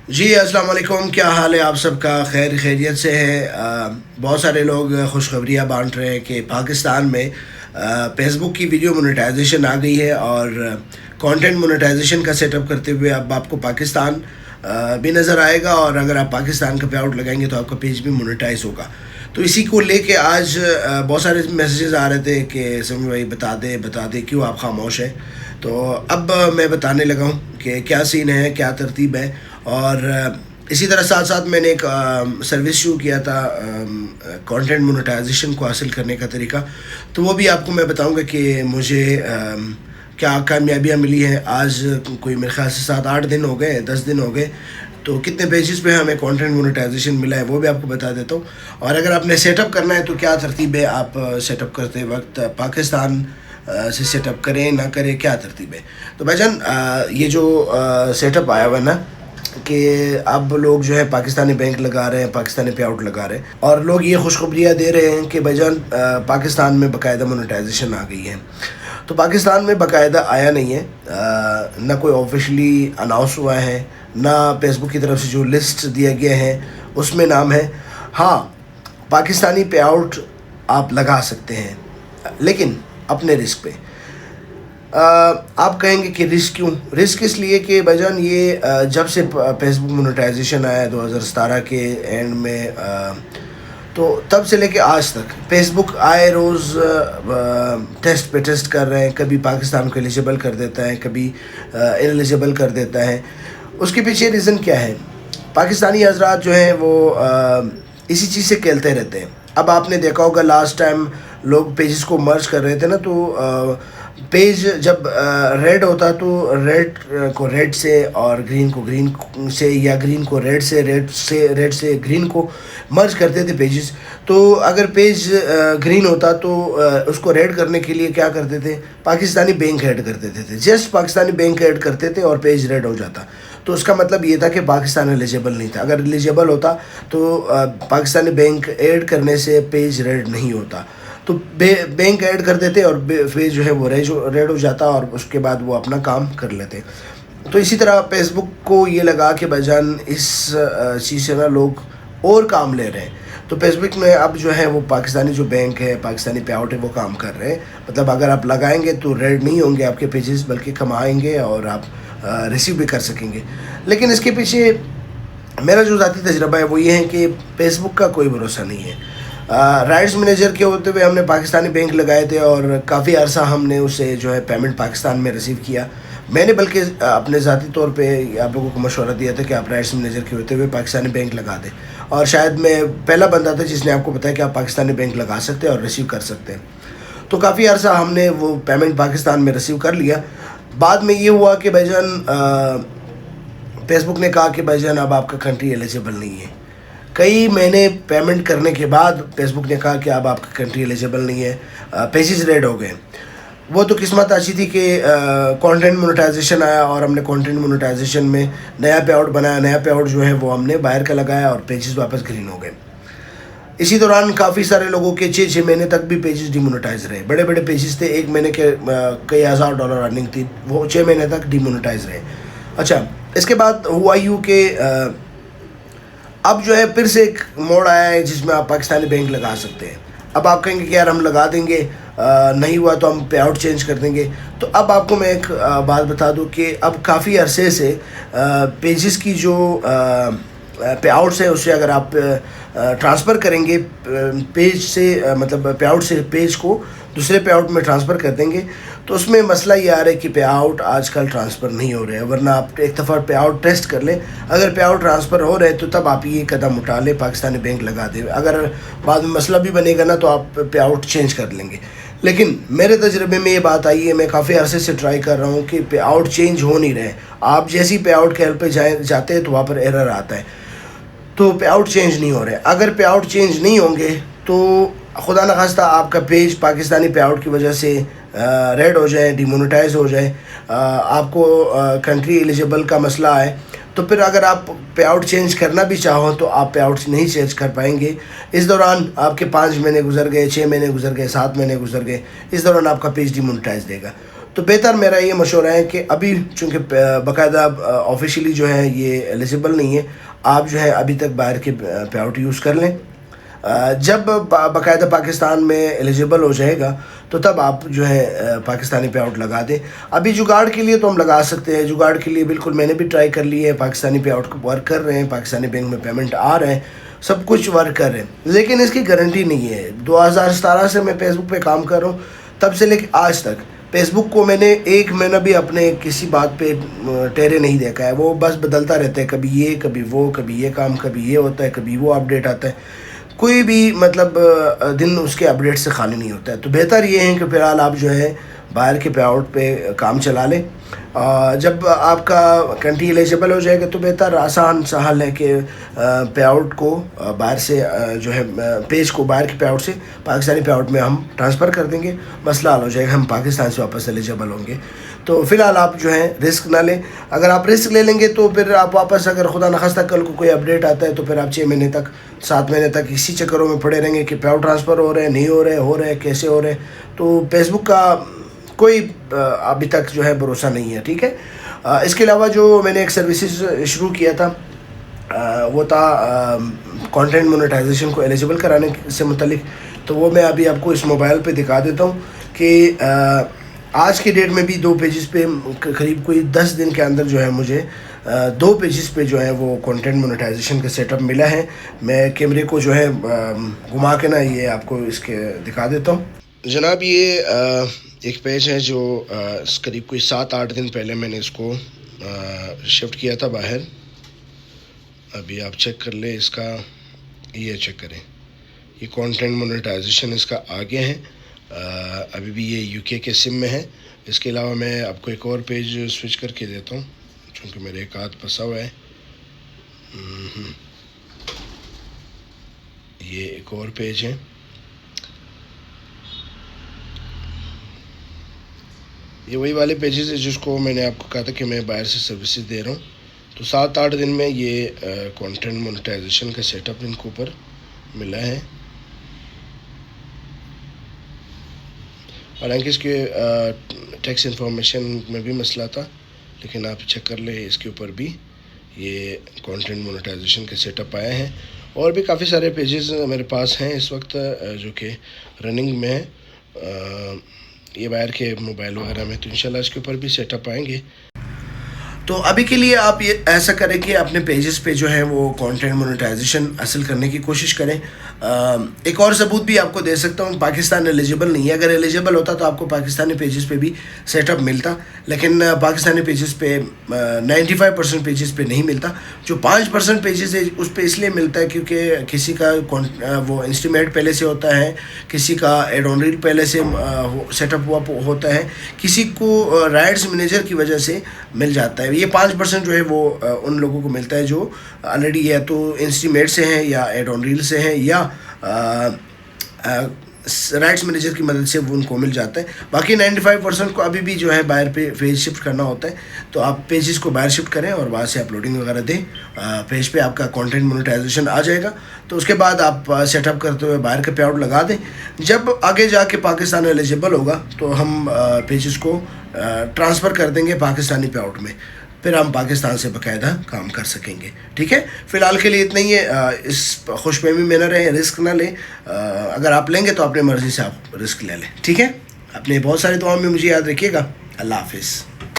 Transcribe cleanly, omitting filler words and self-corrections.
جی السلام علیکم، کیا حال ہے آپ سب کا؟ خیریت سے ہے؟ بہت سارے لوگ خوشخبریاں بانٹ رہے ہیں کہ پاکستان میں فیس بک کی ویڈیو مونیٹائزیشن آ گئی ہے، اور کانٹینٹ مونیٹائزیشن کا سیٹ اپ کرتے ہوئے اب آپ کو پاکستان بھی نظر آئے گا، اور اگر آپ پاکستان کا پے آؤٹ لگائیں گے تو آپ کا پیج بھی مونیٹائز ہوگا۔ تو اسی کو لے کے آج بہت سارے میسیجز آ رہے تھے کہ سمی بھائی بتا دیں کیوں آپ خاموش ہیں۔ تو اب میں بتانے لگا ہوں کہ کیا سین ہے، کیا ترتیب ہے۔ اور اسی طرح ساتھ ساتھ میں نے ایک سروس شروع کیا تھا کانٹینٹ مونیٹائزیشن کو حاصل کرنے کا طریقہ، تو وہ بھی آپ کو میں بتاؤں گا کہ مجھے کیا کامیابیاں ملی ہیں۔ آج کوئی میرے خیال سے 7-8 دن ہو گئے، 10 دن ہو گئے، تو کتنے پیجز پہ ہمیں کانٹینٹ مونیٹائزیشن ملا ہے وہ بھی آپ کو بتا دیتا ہوں۔ اور اگر آپ نے سیٹ اپ کرنا ہے تو کیا ترتیب ہے، آپ سیٹ اپ کرتے وقت پاکستان سے سیٹ اپ کریں نہ کریں، کیا ترتیب ہے۔ تو بھائی جان یہ جو سیٹ اپ آیا ہوا ہے نا کہ اب لوگ جو ہے پاکستانی بینک لگا رہے ہیں، پاکستانی پے آؤٹ لگا رہے ہیں، اور لوگ یہ خوشخبریاں دے رہے ہیں کہ بھائی جان پاکستان میں باقاعدہ مونیٹائزیشن آ گئی ہے۔ تو پاکستان میں باقاعدہ آیا نہیں ہے، نہ کوئی آفیشلی اناؤنس ہوا ہے، نہ فیس بک کی طرف سے جو لسٹ دیا گیا ہے اس میں نام ہے۔ ہاں، پاکستانی پے آؤٹ آپ لگا سکتے ہیں لیکن اپنے رسک پہ۔ آپ کہیں گے کہ رسک کیوں؟ رسک اس لیے کہ بھجن یہ جب سے فیس بک مونیٹائزیشن آیا 2017 کے اینڈ میں، تو تب سے لے کے آج تک فیس بک آئے روز ٹیسٹ پہ ٹیسٹ کر رہے ہیں، کبھی پاکستان کو ایلیجیبل کر دیتا ہے، کبھی انیلیجیبل کر دیتا ہے۔ اس کے پیچھے ریزن کیا ہے؟ پاکستانی حضرات جو ہیں وہ اسی چیز سے کھیلتے رہتے ہیں۔ اب آپ نے دیکھا ہوگا لاسٹ ٹائم لوگ پیجز کو مرج کر رہے تھے نا، تو پیج جب ریڈ ہوتا تو ریڈ کو ریڈ سے اور گرین کو گرین سے، یا گرین کو ریڈ سے، ریڈ سے گرین کو مرج کرتے تھے پیجز۔ تو اگر پیج گرین ہوتا تو اس کو ریڈ کرنے کے لیے کیا کرتے تھے؟ پاکستانی بینک ایڈ کر دیتے تھے، جسٹ پاکستانی بینک ایڈ کرتے تھے اور پیج ریڈ ہو جاتا۔ تو اس کا مطلب یہ تھا کہ پاکستان ایلیجیبل نہیں تھا۔ اگر ایلیجیبل ہوتا تو پاکستانی بینک ایڈ کرنے سے پیج ریڈ نہیں ہوتا، تو بینک ایڈ کر دیتے اور پیج جو ہے وہ ریڈ ہو جاتا، اور اس کے بعد وہ اپنا کام کر لیتے۔ تو اسی طرح فیس بک کو یہ لگا کہ بجان اس چیز سے نا لوگ اور کام لے رہے ہیں، تو فیس بک میں اب جو ہے وہ پاکستانی جو بینک ہے، پاکستانی پے آؤٹ ہے، وہ کام کر رہے ہیں۔ مطلب اگر آپ لگائیں گے تو ریڈ نہیں ہوں گے آپ کے پیجز، بلکہ کمائیں گے اور آپ ریسیو بھی کر سکیں گے۔ لیکن اس کے پیچھے میرا جو ذاتی تجربہ ہے وہ یہ ہے کہ فیس بک کا کوئی بھروسہ نہیں ہے۔ رائٹس مینیجر کے ہوتے ہوئے ہم نے پاکستانی بینک لگائے تھے، اور کافی عرصہ ہم نے اسے جو ہے پیمنٹ پاکستان میں ریسیو کیا۔ میں نے بلکہ اپنے ذاتی طور پہ آپ لوگوں کو مشورہ دیا تھا کہ آپ رائٹس مینیجر کے ہوتے ہوئے پاکستانی بینک لگا دیں، اور شاید میں پہلا بندہ تھا جس نے آپ کو بتایا کہ آپ پاکستانی بینک لگا سکتے ہیں اور ریسیو کر سکتے ہیں۔ تو کافی عرصہ ہم نے وہ پیمنٹ پاکستان میں ریسیو کر لیا۔ بعد میں یہ ہوا کہ بھائی جان فیس بک نے کہا کہ بھائی جان اب آپ کا کنٹری ایلیجیبل نہیں ہے۔ کئی مہینے پیمنٹ کرنے کے بعد فیس بک نے کہا کہ اب آپ کا کنٹری ایلیجیبل نہیں ہے، پیجز ریڈ ہو گئے۔ وہ تو قسمت اچھی تھی کہ کانٹینٹ مونیٹائزیشن آیا، اور ہم نے کانٹینٹ مونیٹائزیشن میں نیا پے آؤٹ بنایا۔ نیا پے آؤٹ جو ہے وہ ہم نے باہر کا لگایا، اور پیجز واپس گرین ہو گئے۔ اسی دوران کافی سارے لوگوں کے 6 مہینے تک بھی پیجز ڈی مونیٹائز رہے۔ بڑے بڑے پیجز تھے، ایک مہینے کے کئی ہزار ڈالر ارننگ تھی، وہ 6 مہینے تک ڈی مونیٹائز رہے۔ اچھا، اس کے بعد ہوا یوں کہ اب جو ہے پھر سے ایک موڑ آیا ہے جس میں آپ پاکستانی بینک لگا سکتے ہیں۔ اب آپ کہیں گے کہ یار ہم لگا دیں گے، نہیں ہوا تو ہم پے آؤٹ چینج کر دیں گے۔ تو اب آپ کو میں ایک بات بتا دوں کہ اب کافی عرصے سے پیجز کی جو پے آؤٹس ہیں اسے اگر آپ ٹرانسفر کریں گے پیج سے، مطلب پے آؤٹ سے پیج کو دوسرے پے آؤٹ میں ٹرانسفر کر دیں گے، تو اس میں مسئلہ یہ آ رہا ہے کہ پے آؤٹ آج کل ٹرانسفر نہیں ہو رہے ہیں۔ ورنہ آپ ایک دفعہ پے آؤٹ ٹیسٹ کر لیں، اگر پے آؤٹ ٹرانسفر ہو رہے ہیں تو تب آپ یہ قدم اٹھا لیں، پاکستانی بینک لگا دیں۔ اگر بعد میں مسئلہ بھی بنے گا نا تو آپ پے آؤٹ چینج کر لیں گے۔ لیکن میرے تجربے میں یہ بات آئی ہے، میں کافی عرصے سے ٹرائی کر رہا ہوں کہ پے آؤٹ چینج ہو نہیں رہے۔ آپ جیسی پے آؤٹ کے ہیلپ پہ جاتے ہیں تو وہاں پر ایرر آتا ہے، تو پے آؤٹ چینج نہیں ہو رہے۔ اگر پے آؤٹ چینج نہیں ہوں گے تو خدا نخواستہ آپ کا پیج پاکستانی پے آؤٹ کی وجہ سے ریڈ ہو جائے، ڈی مونیٹائز ہو جائے، آپ کو کنٹری ایلیجیبل کا مسئلہ آئے، تو پھر اگر آپ پے آؤٹ چینج کرنا بھی چاہو تو آپ پے آؤٹ نہیں چینج کر پائیں گے۔ اس دوران آپ کے 5 مہینے گزر گئے، 6 مہینے گزر گئے، 7 مہینے گزر گئے، اس دوران آپ کا پیج ڈی مونیٹائز دے گا۔ تو بہتر میرا یہ مشورہ ہے کہ ابھی چونکہ باقاعدہ آفیشیلی جو ہے یہ ایلیجیبل نہیں ہے، آپ جو ہے ابھی تک باہر کے پے آؤٹ یوز کر لیں. جب باقاعدہ پاکستان میں ایلیجیبل ہو جائے گا تو تب آپ جو ہے پاکستانی پے آؤٹ لگا دیں. ابھی جگاڑ کے لیے تو ہم لگا سکتے ہیں، جگاڑ کے لیے بالکل میں نے بھی ٹرائی کر لی ہے، پاکستانی پے آؤٹ ورک کر رہے ہیں، پاکستانی بینک میں پیمنٹ آ رہے ہیں، سب کچھ ورک کر رہے ہیں، لیکن اس کی گارنٹی نہیں ہے. 2017 سے میں فیس بک پہ کام کر رہا ہوں، تب سے لے کے آج تک فیس بک کو میں نے ایک مہینہ بھی اپنے کسی بات پہ ٹیرے نہیں دیکھا ہے. وہ بس بدلتا رہتا ہے، کبھی یہ کبھی وہ، کبھی یہ کام کبھی یہ ہوتا ہے، کبھی وہ اپڈیٹ آتا ہے. کوئی بھی مطلب دن اس کے اپڈیٹ سے خالی نہیں ہوتا ہے. تو بہتر یہ ہے کہ فی الحال آپ جو ہے باہر کے پے آؤٹ پہ کام چلا لیں. جب آپ کا کنٹری ایلیجیبل ہو جائے گا تو بہتر آسان سہل ہے کہ پے آؤٹ کو باہر سے جو ہے پیج کو باہر کے پے آؤٹ سے پاکستانی پے آؤٹ میں ہم ٹرانسفر کر دیں گے، مسئلہ حل ہو جائے گا، ہم پاکستان سے واپس ایلیجیبل ہوں گے. تو فی الحال آپ جو ہے رسک نہ لیں. اگر آپ رسک لے لیں گے تو پھر آپ واپس، اگر خدا نخواستہ کل کو کوئی اپڈیٹ آتا ہے تو پھر آپ 6 مہینے تک 7 مہینے تک اسی چکروں میں پڑے رہیں گے کہ پے آؤٹ ٹرانسفر ہو رہے ہیں، نہیں ہو رہے کیسے ہو رہے ہیں. تو فیس بک کا کوئی ابھی تک جو ہے بھروسہ نہیں ہے. ٹھیک ہے. اس کے علاوہ جو میں نے ایک سروسز شروع کیا تھا وہ تھا کانٹینٹ مونیٹائزیشن کو ایلیجیبل کرانے سے متعلق. تو وہ میں ابھی آپ کو اس موبائل پہ دکھا دیتا ہوں کہ آج کی ڈیٹ میں بھی 2 پیجز پہ قریب کوئی 10 دن کے اندر جو ہے مجھے 2 پیجز پہ جو ہے وہ کانٹینٹ مونیٹائزیشن کا سیٹ اپ ملا ہے. میں کیمرے کو جو ہے گھما کے نا یہ آپ کو اس کے دکھا دیتا ہوں. جناب یہ ایک پیج ہے جو قریب کوئی 7-8 دن پہلے میں نے اس کو شفٹ کیا تھا باہر. ابھی آپ چیک کر لیں اس کا، یہ چیک کریں، یہ کانٹینٹ مونیٹائزیشن اس کا آگے ہے. ابھی بھی یہ یو کے سم میں ہے. اس کے علاوہ میں آپ کو ایک اور پیج سوئچ کر کے دیتا ہوں چونکہ میرے ایک ہاتھ پھنسا ہوا ہے. یہ ایک اور پیج ہے. یہ وہی والے پیجز ہے جس کو میں نے آپ کو کہا تھا کہ میں باہر سے سروسز دے رہا ہوں. تو 7-8 دن میں یہ کانٹینٹ مونیٹائزیشن کا سیٹ اپ ان کو اوپر ملا ہے. حالانکہ اس کے ٹیکس انفارمیشن میں بھی مسئلہ تھا، لیکن آپ چیک کر لیں اس کے اوپر بھی یہ کانٹینٹ مونیٹائزیشن کا سیٹ اپ آیا ہے. اور بھی کافی سارے پیجز میرے پاس ہیں اس وقت جو کہ رننگ میں ہیں یہ باہر کے موبائل وغیرہ میں. تو انشاءاللہ اس کے اوپر بھی سیٹ اپ آئیں گے. تو ابھی کے لیے آپ یہ ایسا کریں کہ اپنے پیجز پہ جو ہے وہ کانٹینٹ مونیٹائزیشن حاصل کرنے کی کوشش کریں. ایک اور ثبوت بھی آپ کو دے سکتا ہوں، پاکستان ایلیجیبل نہیں ہے. اگر ایلیجیبل ہوتا تو آپ کو پاکستانی پیجز پہ بھی سیٹ اپ ملتا، لیکن پاکستانی پیجز پہ 95% پیجز پہ نہیں ملتا. جو 5% پیجز ہے اس پہ اس لیے ملتا ہے کیونکہ کسی کا وہ انسٹیمیٹ پہلے سے ہوتا ہے، کسی کا ایڈ آن ریل پہلے سے سیٹ اپ ہوا ہوتا ہے، کسی کو رائٹس مینیجر کی وجہ سے مل جاتا ہے. یہ 5% جو ہے وہ ان لوگوں کو ملتا ہے جو آلریڈی یا تو انسٹیمیٹ سے ہیں یا ایڈ آن ریل سے ہیں یا رائٹس مینیجر کی مدد سے وہ ان کو مل جاتا ہے. باقی 95% کو ابھی بھی جو ہے باہر پہ پیج شفٹ کرنا ہوتا ہے. تو آپ پیجز کو باہر شفٹ کریں اور وہاں سے اپلوڈنگ وغیرہ دیں. پیج پہ آپ کا کانٹینٹ مونیٹائزیشن آ جائے گا. تو اس کے بعد آپ سیٹ اپ کرتے ہوئے باہر کا پے آؤٹ لگا دیں. جب آگے جا کے پاکستان ایلیجیبل ہوگا تو ہم پیجز کو ٹرانسفر کر دیں گے پاکستانی پے آؤٹ میں، پھر ہم پاکستان سے باقاعدہ کام کر سکیں گے. ٹھیک ہے. فی الحال کے لیے اتنا ہی ہے. اس خوش فہمی میں نہ رہیں، رسک نہ لیں. اگر آپ لیں گے تو اپنی مرضی سے آپ رسک لے لیں. ٹھیک ہے. اپنے بہت سارے دعاؤں میں مجھے یاد رکھیے گا. اللہ حافظ.